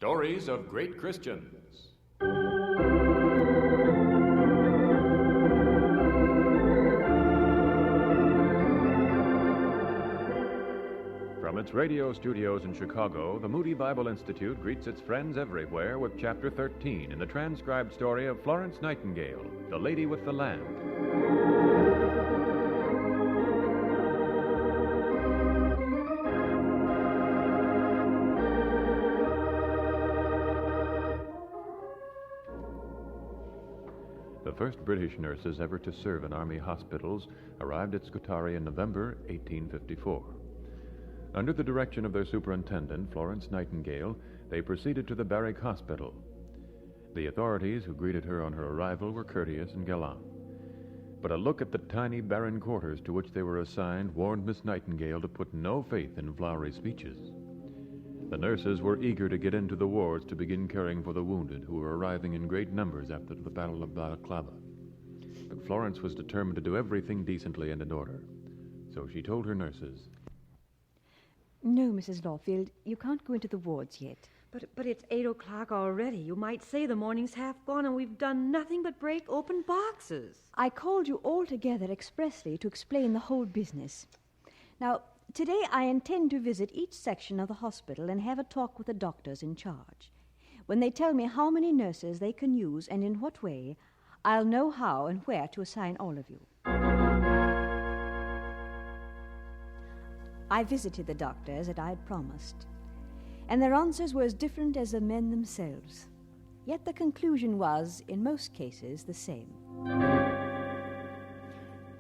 Stories of Great Christians. From its radio studios in Chicago, the Moody Bible Institute greets its friends everywhere with Chapter 13 in the transcribed story of Florence Nightingale, The Lady with the Lamp. The first British nurses ever to serve in Army hospitals arrived at Scutari in November 1854. Under the direction of their superintendent, Florence Nightingale, they proceeded to the Barrack Hospital. The authorities who greeted her on her arrival were courteous and gallant. But a look at the tiny, barren quarters to which they were assigned warned Miss Nightingale to put no faith in flowery speeches. The nurses were eager to get into the wards to begin caring for the wounded who were arriving in great numbers after the Battle of Balaclava. But Florence was determined to do everything decently and in order. So she told her nurses, "No, Mrs. Lawfield, you can't go into the wards yet." But it's 8 o'clock already. You might say the morning's half gone and we've done nothing but break open boxes. I called you all together expressly to explain the whole business. Now, today I intend to visit each section of the hospital and have a talk with the doctors in charge. When they tell me how many nurses they can use and in what way, I'll know how and where to assign all of you. I visited the doctors as I had promised, and their answers were as different as the men themselves. Yet the conclusion was, in most cases, the same.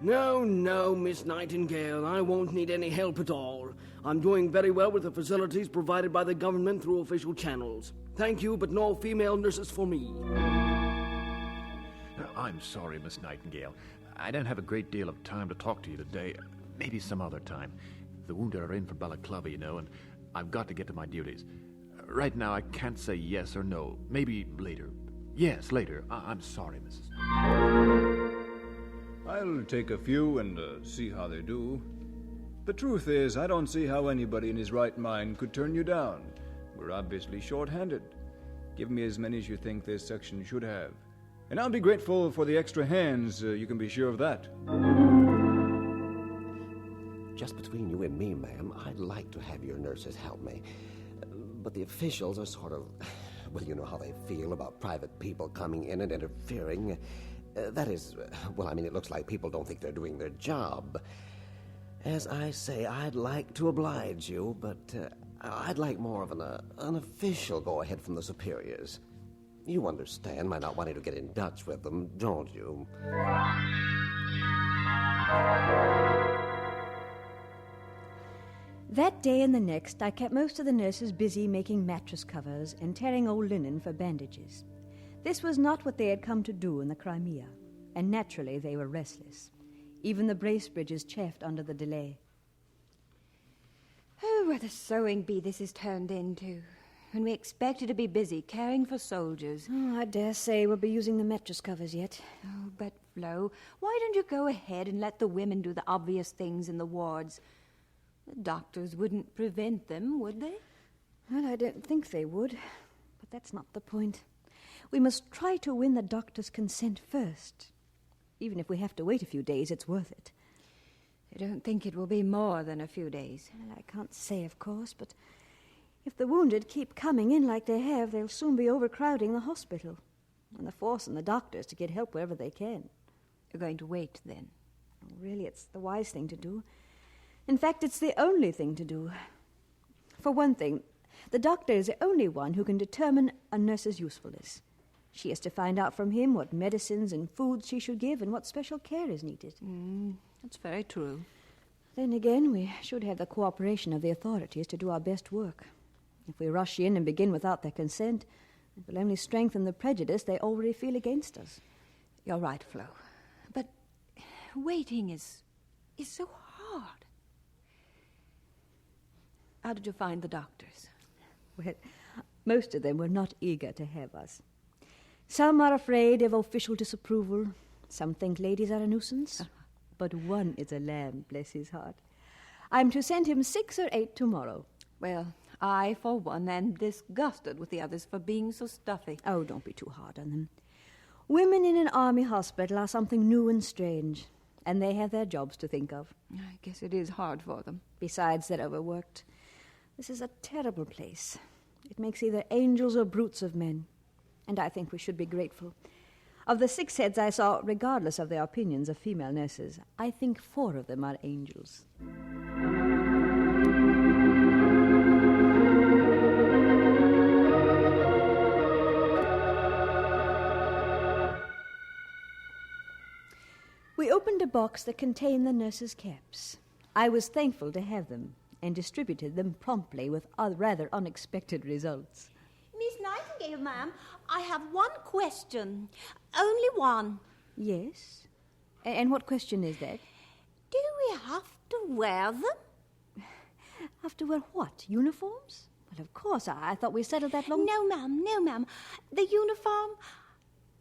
No, Miss Nightingale, I won't need any help at all. I'm doing very well with the facilities provided by the government through official channels. Thank you, but no female nurses for me. I'm sorry, Miss Nightingale. I don't have a great deal of time to talk to you today. Maybe some other time. The wounded are in for Balaclava, you know, and I've got to get to my duties. Right now, I can't say yes or no. Maybe later. Yes, later. I'm sorry, Mrs. I'll take a few and see how they do. The truth is, I don't see how anybody in his right mind could turn you down. We're obviously short-handed. Give me as many as you think this section should have. And I'll be grateful for the extra hands, you can be sure of that. Just between you and me, ma'am, I'd like to have your nurses help me. But the officials are sort of... Well, you know how they feel about private people coming in and interfering. That is... Well, I mean, it looks like people don't think they're doing their job. As I say, I'd like to oblige you, but I'd like more of an official go-ahead from the superiors. You understand my not wanting to get in touch with them, don't you? That day and the next, I kept most of the nurses busy making mattress covers and tearing old linen for bandages. This was not what they had come to do in the Crimea, and naturally they were restless. Even the Bracebridges chafed under the delay. Oh, what a sewing bee this is turned into. When we expected to be busy caring for soldiers. Oh, I dare say we'll be using the mattress covers yet. Oh, but Flo, why don't you go ahead and let the women do the obvious things in the wards? The doctors wouldn't prevent them, would they? Well, I don't think they would. But that's not the point. We must try to win the doctor's consent first. Even if we have to wait a few days, it's worth it. I don't think it will be more than a few days. Well, I can't say, of course, but if the wounded keep coming in like they have, they'll soon be overcrowding the hospital. And they're forcing the doctors to get help wherever they can. You're going to wait, then? Well, really, it's the wise thing to do. In fact, it's the only thing to do. For one thing, the doctor is the only one who can determine a nurse's usefulness. She has to find out from him what medicines and foods she should give and what special care is needed. That's very true. Then again, we should have the cooperation of the authorities to do our best work. If we rush in and begin without their consent, it will only strengthen the prejudice they already feel against us. You're right, Flo. But waiting is so hard. How did you find the doctors? Well, most of them were not eager to have us. Some are afraid of official disapproval. Some think ladies are a nuisance. But one is a lamb, bless his heart. I'm to send him 6 or 8 tomorrow. Well, I, for one, am disgusted with the others for being so stuffy. Oh, don't be too hard on them. Women in an army hospital are something new and strange, and they have their jobs to think of. I guess it is hard for them. Besides, they're overworked. This is a terrible place. It makes either angels or brutes of men, and I think we should be grateful. Of the 6 heads I saw, regardless of their opinions of female nurses, I think 4 of them are angels. We opened a box that contained the nurses' caps. I was thankful to have them and distributed them promptly with rather unexpected results. Miss Nightingale, ma'am, I have one question. Only one. Yes? And what question is that? Do we have to wear them? Have to wear what? Uniforms? Well, of course. I thought we settled that long... No, ma'am. The uniform,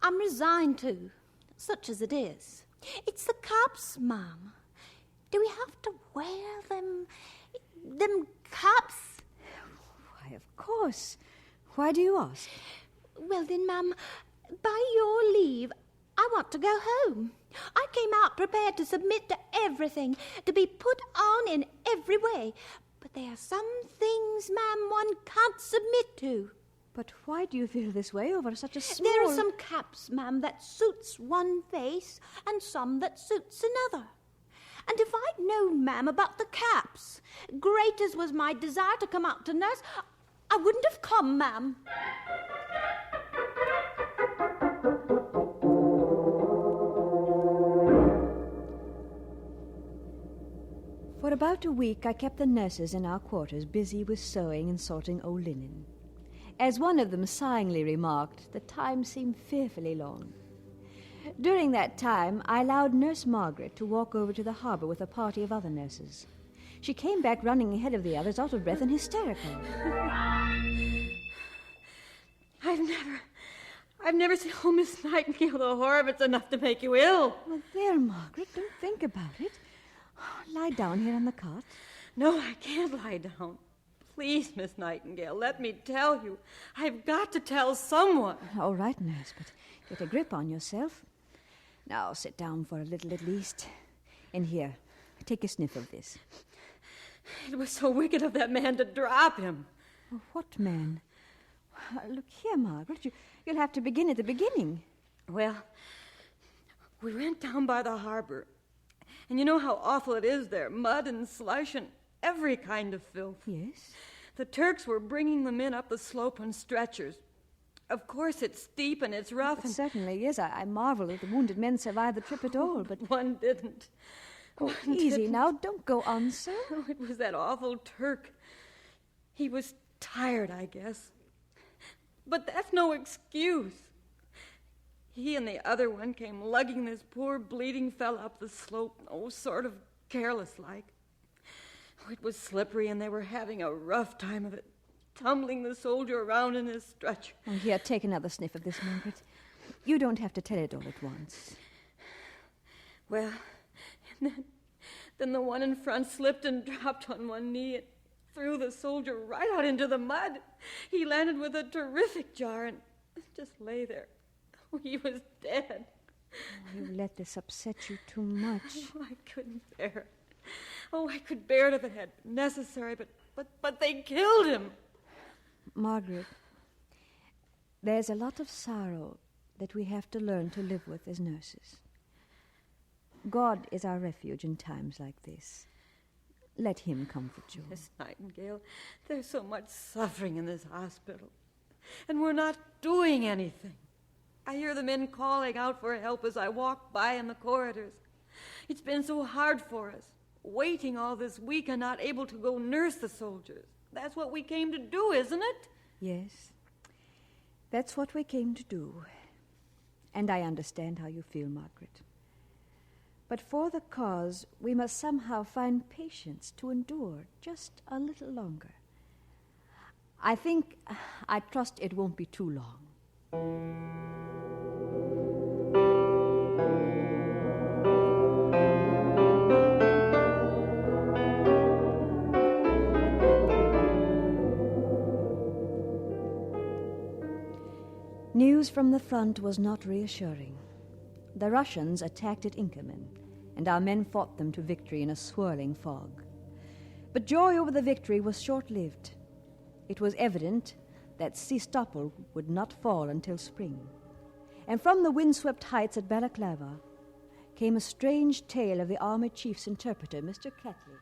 I'm resigned to, such as it is. It's the caps, ma'am. Do we have to wear them caps? Why, of course. Why do you ask? Well, then, ma'am, by your leave, I want to go home. I came out prepared to submit to everything, to be put on in every way. But there are some things, ma'am, one can't submit to. But why do you feel this way over such a small... There are some caps, ma'am, that suits one face and some that suits another. And if I'd known, ma'am, about the caps, great as was my desire to come out to nurse, I wouldn't have come, ma'am. For about a week, I kept the nurses in our quarters busy with sewing and sorting old linen. As one of them sighingly remarked, the time seemed fearfully long. During that time, I allowed Nurse Margaret to walk over to the harbour with a party of other nurses. She came back running ahead of the others, out of breath and hysterical. I've never seen Miss Nightingale, the horror of it's enough to make you ill. Well, there, Margaret, don't think about it. Lie down here on the cot. No, I can't lie down. Please, Miss Nightingale, let me tell you. I've got to tell someone. All right, nurse, but get a grip on yourself. Now, sit down for a little at least. And here, take a sniff of this. It was so wicked of that man to drop him. Oh, what man? Look here, Margaret, you'll have to begin at the beginning. Well, we went down by the harbor. And you know how awful it is there, mud and slush and every kind of filth. Yes? The Turks were bringing them in up the slope on stretchers. Of course, it's steep and it's rough. It certainly is. I marvel that the wounded men survived the trip at all, but... One didn't. Oh, easy now. Don't go on, sir. Oh, it was that awful Turk. He was tired, I guess. But that's no excuse. He and the other one came lugging this poor bleeding fellow up the slope, sort of careless-like. Oh, it was slippery, and they were having a rough time of it, tumbling the soldier around in his stretcher. Oh, here, take another sniff of this, Margaret. You don't have to tell it all at once. Well, and then the one in front slipped and dropped on one knee and threw the soldier right out into the mud. He landed with a terrific jar and just lay there. Oh, he was dead. Oh, you let this upset you too much. Oh, I couldn't bear it. Oh, I could bear it if it had been necessary, but they killed him. Margaret, there's a lot of sorrow that we have to learn to live with as nurses. God is our refuge in times like this. Let him comfort you. Miss Nightingale, there's so much suffering in this hospital, and we're not doing anything. I hear the men calling out for help as I walk by in the corridors. It's been so hard for us, waiting all this week and not able to go nurse the soldiers. That's what we came to do, isn't it? Yes, that's what we came to do. And I understand how you feel, Margaret. But for the cause, we must somehow find patience to endure just a little longer. I trust it won't be too long. News from the front was not reassuring. The Russians attacked at Inkerman, and our men fought them to victory in a swirling fog. But joy over the victory was short-lived. It was evident that Sebastopol would not fall until spring. And from the windswept heights at Balaclava came a strange tale of the army chief's interpreter, Mr. Catley.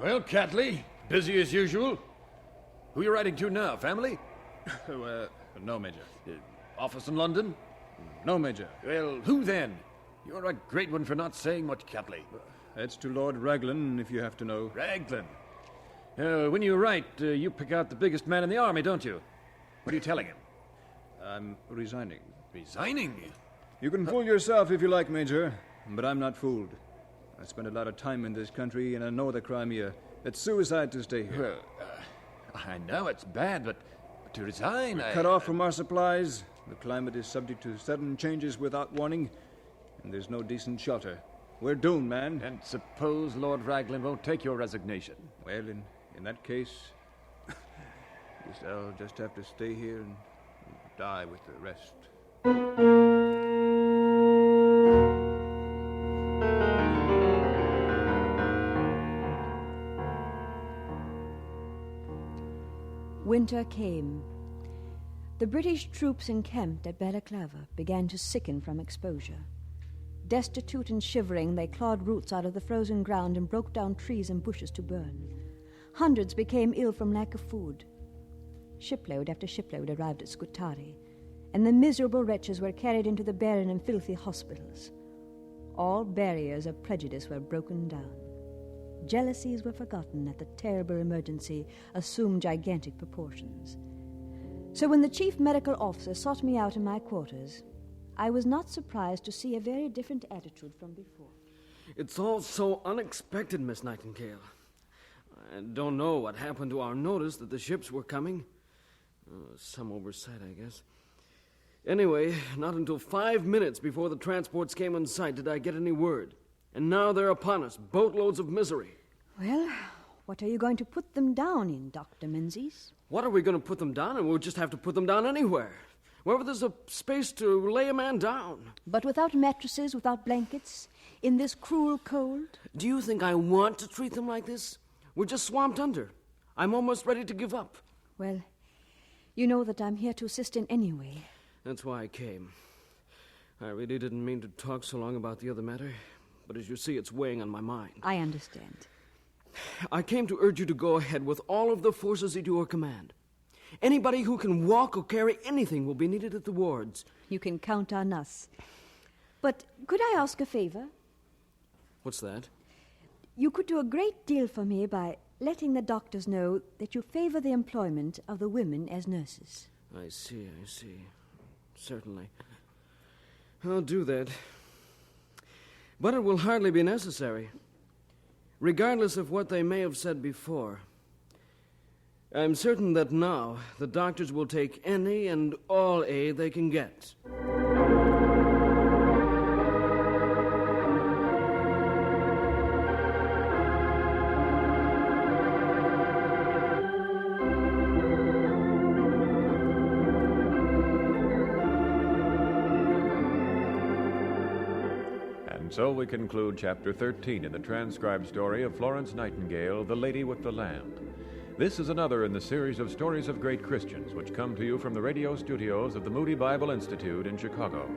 Well, Catley, busy as usual. Who are you writing to now, family? No, Major. Office in London? No, Major. Well, who then? You're a great one for not saying much, Catley. It's to Lord Raglan, if you have to know. Raglan? When you write, you pick out the biggest man in the army, don't you? What are you telling him? I'm resigning. Resigning? You can fool yourself if you like, Major, but I'm not fooled. I spent a lot of time in this country, and I know the Crimea. It's suicide to stay here. Well, I know it's bad, but to resign, Cut off from our supplies. The climate is subject to sudden changes without warning, and there's no decent shelter. We're doomed, man. And suppose Lord Raglan won't take your resignation? Well, in that case, guess I'll just have to stay here and die with the rest. Winter came. The British troops encamped at Balaclava began to sicken from exposure. Destitute and shivering, they clawed roots out of the frozen ground and broke down trees and bushes to burn. Hundreds became ill from lack of food. Shipload after shipload arrived at Scutari, and the miserable wretches were carried into the barren and filthy hospitals. All barriers of prejudice were broken down. Jealousies were forgotten at the terrible emergency assumed gigantic proportions. So when the chief medical officer sought me out in my quarters, I was not surprised to see a very different attitude from before. It's all so unexpected, Miss Nightingale. I don't know what happened to our notice that the ships were coming. Some oversight, I guess. Anyway, not until 5 minutes before the transports came in sight did I get any word. And now they're upon us, boatloads of misery. Well, what are you going to put them down in, Dr. Menzies? What are we going to put them down in? We'll just have to put them down anywhere. Wherever there's a space to lay a man down. But without mattresses, without blankets, in this cruel cold? Do you think I want to treat them like this? We're just swamped under. I'm almost ready to give up. Well, you know that I'm here to assist in any way. That's why I came. I really didn't mean to talk so long about the other matter, but as you see, it's weighing on my mind. I understand. I came to urge you to go ahead with all of the forces at your command. Anybody who can walk or carry anything will be needed at the wards. You can count on us. But could I ask a favor? What's that? You could do a great deal for me by letting the doctors know that you favor the employment of the women as nurses. I see. Certainly. I'll do that. But it will hardly be necessary. Regardless of what they may have said before, I'm certain that now the doctors will take any and all aid they can get. So we conclude Chapter 13 in the transcribed story of Florence Nightingale, The Lady with the Lamp. This is another in the series of stories of great Christians which come to you from the radio studios of the Moody Bible Institute in Chicago.